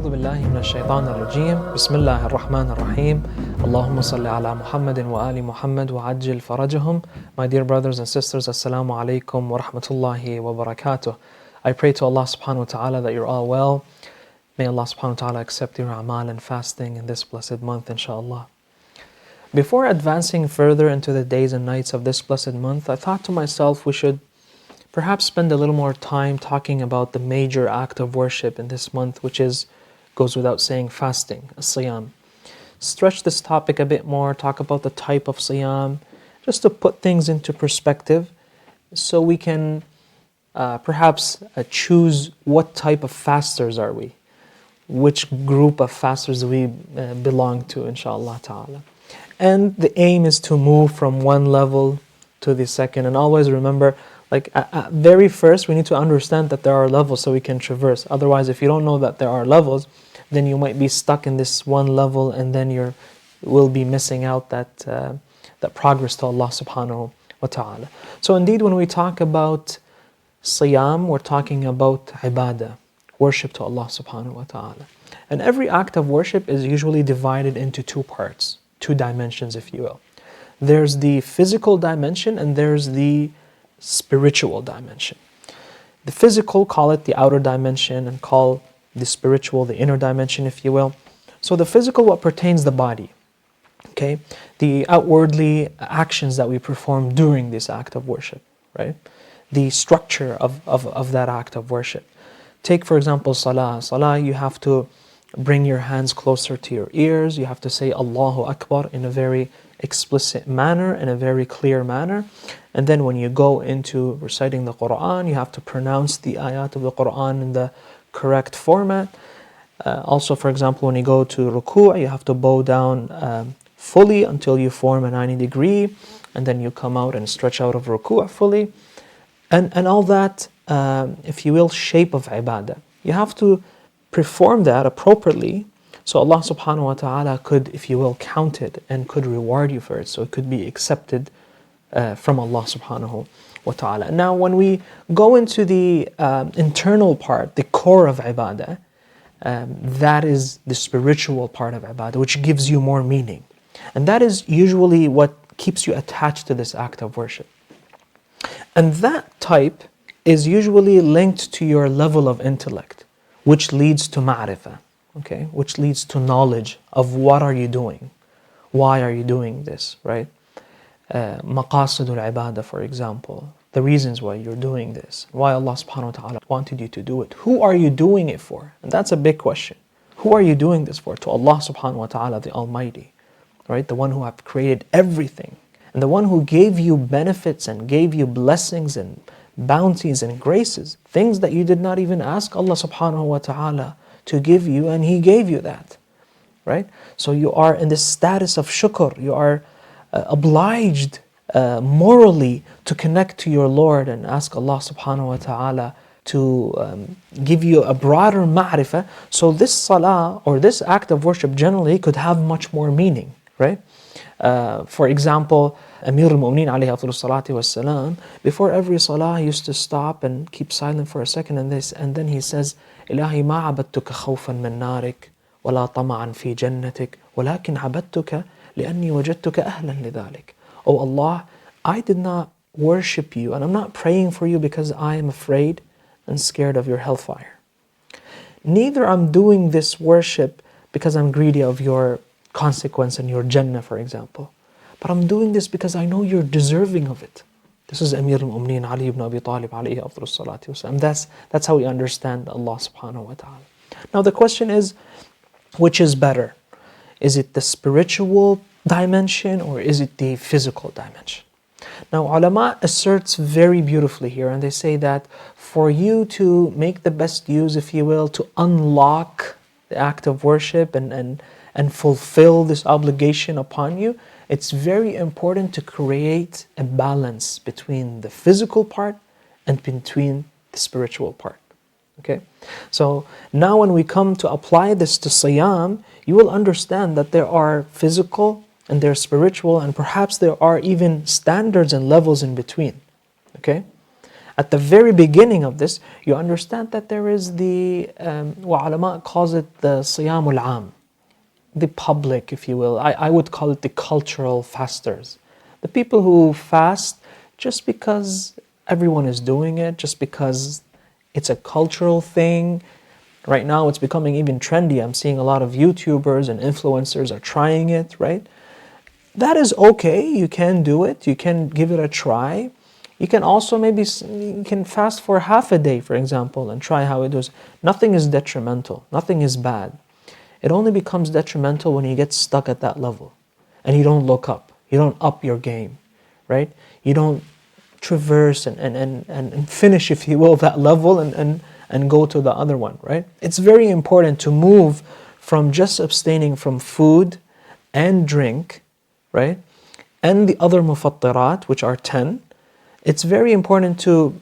أعوذ بالله من الشيطان الرجيم بسم الله الرحمن الرحيم اللهم صل على محمد وآل محمد وعجل فرجهم. My dear brothers and sisters, Assalamu alaikum wa rahmatullahi wa barakatuh. I pray to Allah subhanahu wa ta'ala that you're all well. May Allah subhanahu wa ta'ala accept your amal and fasting in this blessed month, inshaAllah. Before advancing further into the days and nights of this blessed month, I thought to myself we should perhaps spend a little more time talking about the major act of worship in this month, which goes without saying, fasting, as-siyam. Stretch this topic a bit more, talk about the type of siyam, just to put things into perspective so we can perhaps choose what type of fasters are we, which group of fasters do we belong to, inshaAllah ta'ala. And the aim is to move from one level to the second, and always remember, at very first, we need to understand that there are levels so we can traverse. Otherwise, if you don't know that there are levels, then you might be stuck in this one level, and then you will be missing out that progress to Allah subhanahu wa ta'ala. So indeed, when we talk about siyam, we're talking about ibadah, worship to Allah subhanahu wa ta'ala. And every act of worship is usually divided into two parts, two dimensions, if you will. There's the physical dimension and there's the spiritual dimension. The physical, call it the outer dimension, and call the spiritual the inner dimension, if you will. So the physical, what pertains the body, okay? The outwardly actions that we perform during this act of worship, right? The structure of that act of worship. Take, for example, salah. Salah, you have to bring your hands closer to your ears. You have to say Allahu Akbar in a very explicit manner, in a very clear manner. And then when you go into reciting the Quran, you have to pronounce the ayat of the Quran in the correct format. Also, for example, when you go to ruku', you have to bow down fully until you form a 90 degree, and then you come out and stretch out of ruku' fully. And all that, if you will, shape of ibadah. You have to perform that appropriately so Allah subhanahu wa ta'ala could, if you will, count it and could reward you for it, so it could be accepted from Allah subhanahu wa ta'ala. Now when we go into the internal part, the core of ibadah, that is the spiritual part of ibadah, which gives you more meaning. And that is usually what keeps you attached to this act of worship. And that type is usually linked to your level of intellect, which leads to ma'rifah, okay? Which leads to knowledge of what are you doing, why are you doing this, right? Maqasidul ibadah, for example, the reasons why you're doing this, why Allah subhanahu wa ta'ala wanted you to do it. Who are you doing it for? And that's a big question. Who are you doing this for? To Allah subhanahu wa ta'ala, the Almighty, right? The one who have created everything, and the one who gave you benefits and gave you blessings and bounties and graces, things that you did not even ask Allah subhanahu wa ta'ala to give you, and He gave you that, right? So you are in this status of shukr, you are obliged morally to connect to your Lord and ask Allah subhanahu wa ta'ala to give you a broader ma'rifah. So this salah or this act of worship generally could have much more meaning, right? For example, Amir al-Mu'mineen alayhi afdalu salati wassalam, before every salah he used to stop and keep silent for a second, and then he says, Ilahi ma abadtuka khawfan min narik wala tama'an fi jannatik walakin abadtuka li'anni wajadtuka ahlan lidhalik. Oh Allah, I did not worship you and I'm not praying for you because I am afraid and scared of your hellfire. Neither I'm doing this worship because I'm greedy of your consequence and your Jannah, for example. But I'm doing this because I know you're deserving of it. This is Amir al-Mu'mineen Ali ibn Abi Talib alayhi afdalu salati wasalam. That's how we understand Allah subhanahu wa ta'ala. Now the question is, which is better? Is it the spiritual dimension or is it the physical dimension? Now ulama asserts very beautifully here, and they say that for you to make the best use, if you will, to unlock the act of worship and fulfill this obligation upon you, it's very important to create a balance between the physical part and between the spiritual part. Okay? So now when we come to apply this to siyam, you will understand that there are physical and there are spiritual, and perhaps there are even standards and levels in between. Okay? At the very beginning of this, you understand that there is the, what ulama calls it the siyamul am, the public, if you will. I would call it the cultural fasters. The people who fast just because everyone is doing it, just because it's a cultural thing. Right now it's becoming even trendy. I'm seeing a lot of YouTubers and influencers are trying it, right? That is okay. You can do it. You can give it a try. You can also you can fast for half a day, for example, and try how it does. Nothing is detrimental. Nothing is bad. It only becomes detrimental when you get stuck at that level and you don't look up. You don't up your game, right? You don't traverse and finish, if you will, that level and go to the other one, right? It's very important to move from just abstaining from food and drink, right? And the other mufattirat, which are 10. It's very important to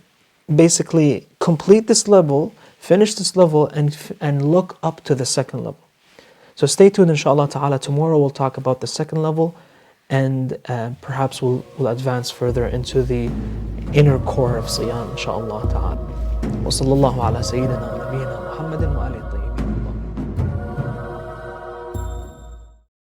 basically complete this level, finish this level, and look up to the second level. So stay tuned, inshallah ta'ala. Tomorrow we'll talk about the second level, and perhaps we'll advance further into the inner core of Siyam, inshallah ta'ala. Wa sallallahu ala sayyidina wa nabiyyina Muhammadin wa alihi